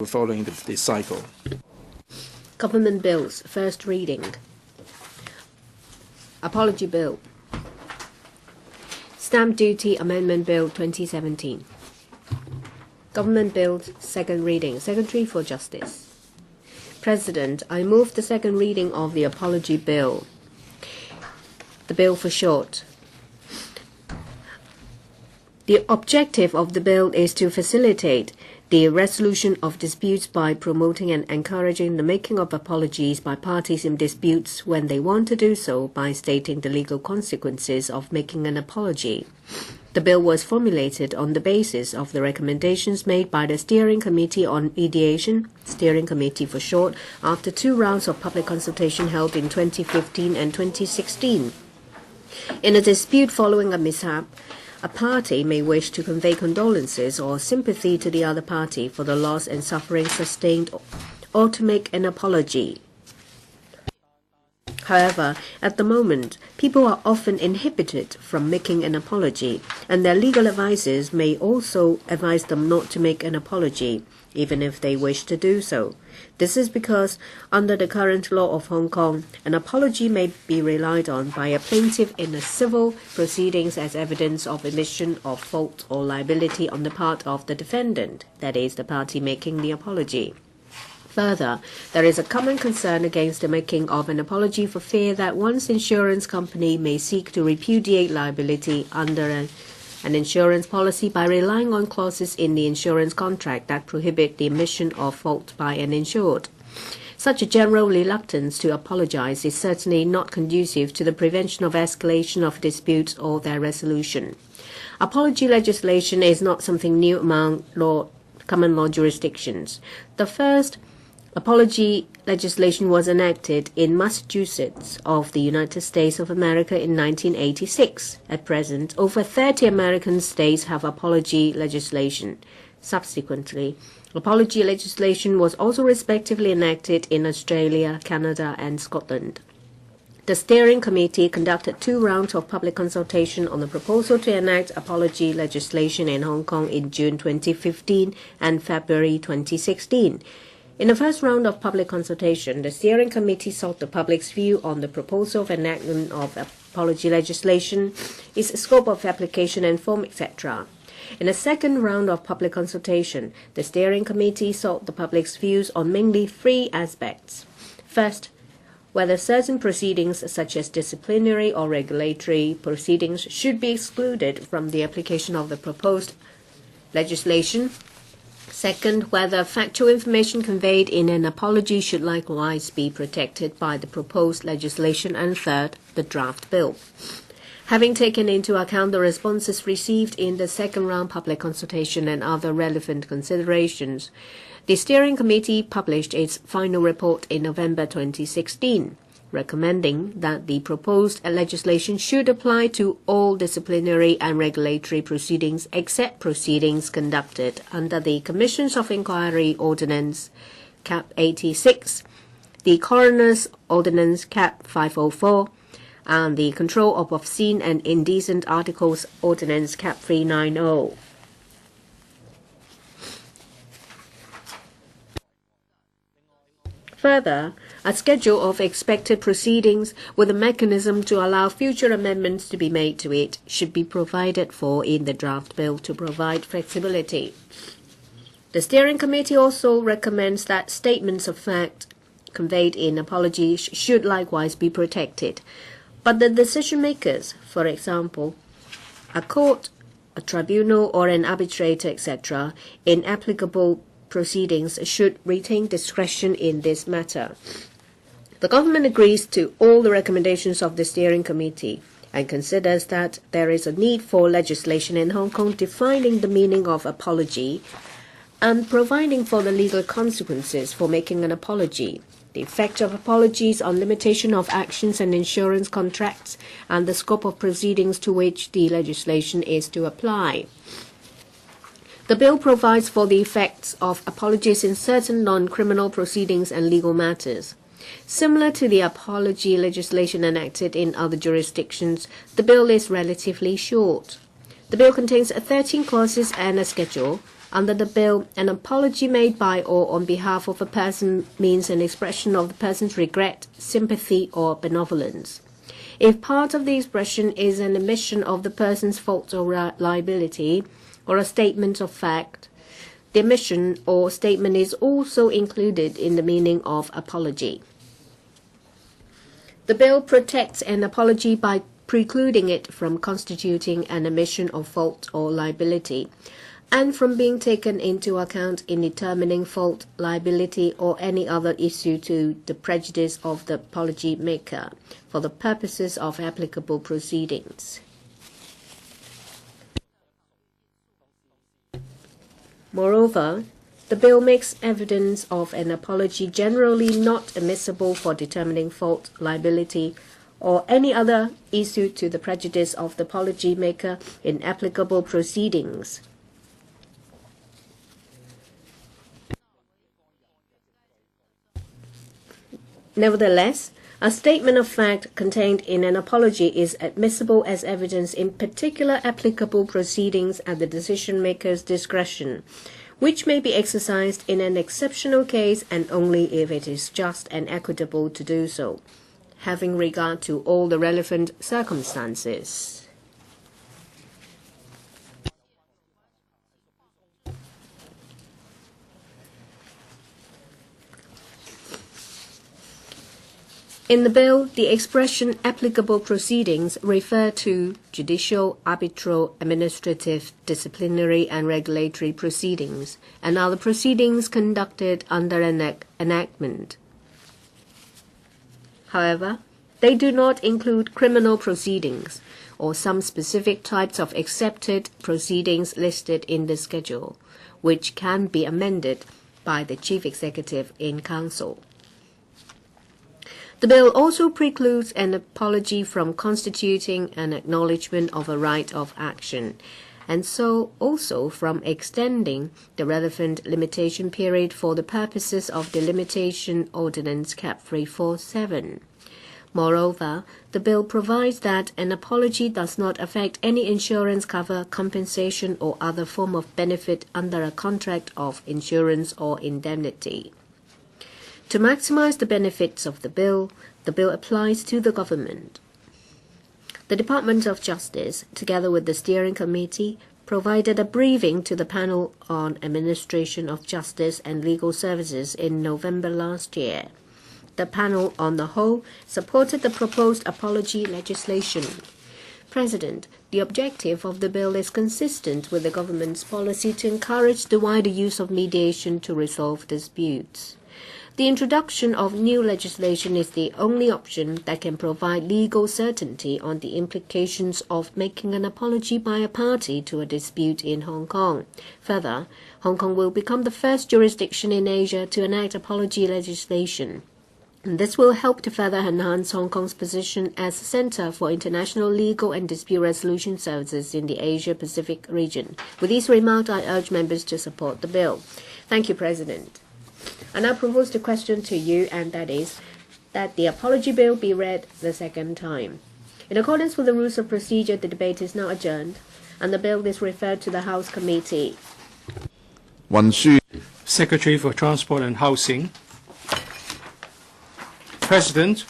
following the cycle. Government bills, first reading. Apology Bill. Stamp Duty Amendment Bill 2017. Government Bills, second reading. Secretary for Justice. President, I move the second reading of the Apology Bill. The bill for short. The objective of the bill is to facilitate the resolution of disputes by promoting and encouraging the making of apologies by parties in disputes when they want to do so by stating the legal consequences of making an apology. The bill was formulated on the basis of the recommendations made by the Steering Committee on Mediation, Steering Committee for short, after 2 rounds of public consultation held in 2015 and 2016. In a dispute following a mishap, a party may wish to convey condolences or sympathy to the other party for the loss and suffering sustained or to make an apology. However, at the moment, people are often inhibited from making an apology, and their legal advisors may also advise them not to make an apology, even if they wish to do so. This is because, under the current law of Hong Kong, an apology may be relied on by a plaintiff in a civil proceedings as evidence of admission of fault or liability on the part of the defendant, that is, the party making the apology. Further, there is a common concern against the making of an apology for fear that one's insurance company may seek to repudiate liability under an insurance policy by relying on clauses in the insurance contract that prohibit the admission of fault by an insured. Such a general reluctance to apologize is certainly not conducive to the prevention of escalation of disputes or their resolution. Apology legislation is not something new among common law jurisdictions. The first apology legislation was enacted in Massachusetts of the United States of America in 1986. At present, over 30 American states have apology legislation. Subsequently, apology legislation was also respectively enacted in Australia, Canada, and Scotland. The Steering Committee conducted 2 rounds of public consultation on the proposal to enact apology legislation in Hong Kong in June 2015 and February 2016. In the first round of public consultation, the Steering Committee sought the public's view on the proposal of enactment of apology legislation, its scope of application and form, etc. In the second round of public consultation, the Steering Committee sought the public's views on mainly 3 aspects. First, whether certain proceedings such as disciplinary or regulatory proceedings should be excluded from the application of the proposed legislation. Second, whether factual information conveyed in an apology should likewise be protected by the proposed legislation. And third, the draft bill. Having taken into account the responses received in the second round public consultation and other relevant considerations, the Steering Committee published its final report in November 2016, recommending that the proposed legislation should apply to all disciplinary and regulatory proceedings except proceedings conducted under the Commissions of Inquiry Ordinance Cap 86, the Coroner's Ordinance Cap 504, and the Control of Obscene and Indecent Articles Ordinance Cap 390. Further, a schedule of expected proceedings with a mechanism to allow future amendments to be made to it should be provided for in the draft bill to provide flexibility. The Steering Committee also recommends that statements of fact conveyed in apologies should likewise be protected, but the decision makers, for example, a court, a tribunal, or an arbitrator, etc., in applicable proceedings should retain discretion in this matter. The government agrees to all the recommendations of the Steering Committee and considers that there is a need for legislation in Hong Kong defining the meaning of apology and providing for the legal consequences for making an apology, the effect of apologies on limitation of actions and insurance contracts, and the scope of proceedings to which the legislation is to apply. The bill provides for the effects of apologies in certain non-criminal proceedings and legal matters. Similar to the apology legislation enacted in other jurisdictions, the bill is relatively short. The bill contains 13 clauses and a schedule, Under the bill, an apology made by or on behalf of a person means an expression of the person's regret, sympathy, or benevolence. If part of the expression is an admission of the person's fault or liability, or a statement of fact, the admission or statement is also included in the meaning of apology. The bill protects an apology by precluding it from constituting an admission of fault or liability, and from being taken into account in determining fault, liability, or any other issue to the prejudice of the apology maker for the purposes of applicable proceedings. Moreover, the bill makes evidence of an apology generally not admissible for determining fault, liability, or any other issue to the prejudice of the apology maker in applicable proceedings. Nevertheless, a statement of fact contained in an apology is admissible as evidence in particular applicable proceedings at the decision-maker's discretion, which may be exercised in an exceptional case and only if it is just and equitable to do so, having regard to all the relevant circumstances. In the bill, the expression applicable proceedings refer to judicial, arbitral, administrative, disciplinary, and regulatory proceedings, and other proceedings conducted under an enactment. However, they do not include criminal proceedings or some specific types of accepted proceedings listed in the schedule, which can be amended by the Chief Executive in Council. The bill also precludes an apology from constituting an acknowledgement of a right of action, and so also from extending the relevant limitation period for the purposes of the Limitation Ordinance Cap 347. Moreover, the bill provides that an apology does not affect any insurance cover, compensation, or other form of benefit under a contract of insurance or indemnity. To maximize the benefits of the bill applies to the government. The Department of Justice, together with the Steering Committee, provided a briefing to the Panel on Administration of Justice and Legal Services in November last year. The panel, on the whole, supported the proposed apology legislation. President, the objective of the bill is consistent with the government's policy to encourage the wider use of mediation to resolve disputes. The introduction of new legislation is the only option that can provide legal certainty on the implications of making an apology by a party to a dispute in Hong Kong. Further, Hong Kong will become the first jurisdiction in Asia to enact apology legislation. And this will help to further enhance Hong Kong's position as a center for international legal and dispute resolution services in the Asia-Pacific region. With these remarks, I urge members to support the bill. Thank you, President. I now propose the question to you, and that is that the apology bill be read the second time. In accordance with the rules of procedure, the debate is now adjourned, and the bill is referred to the House Committee. Secretary for Transport and Housing. President,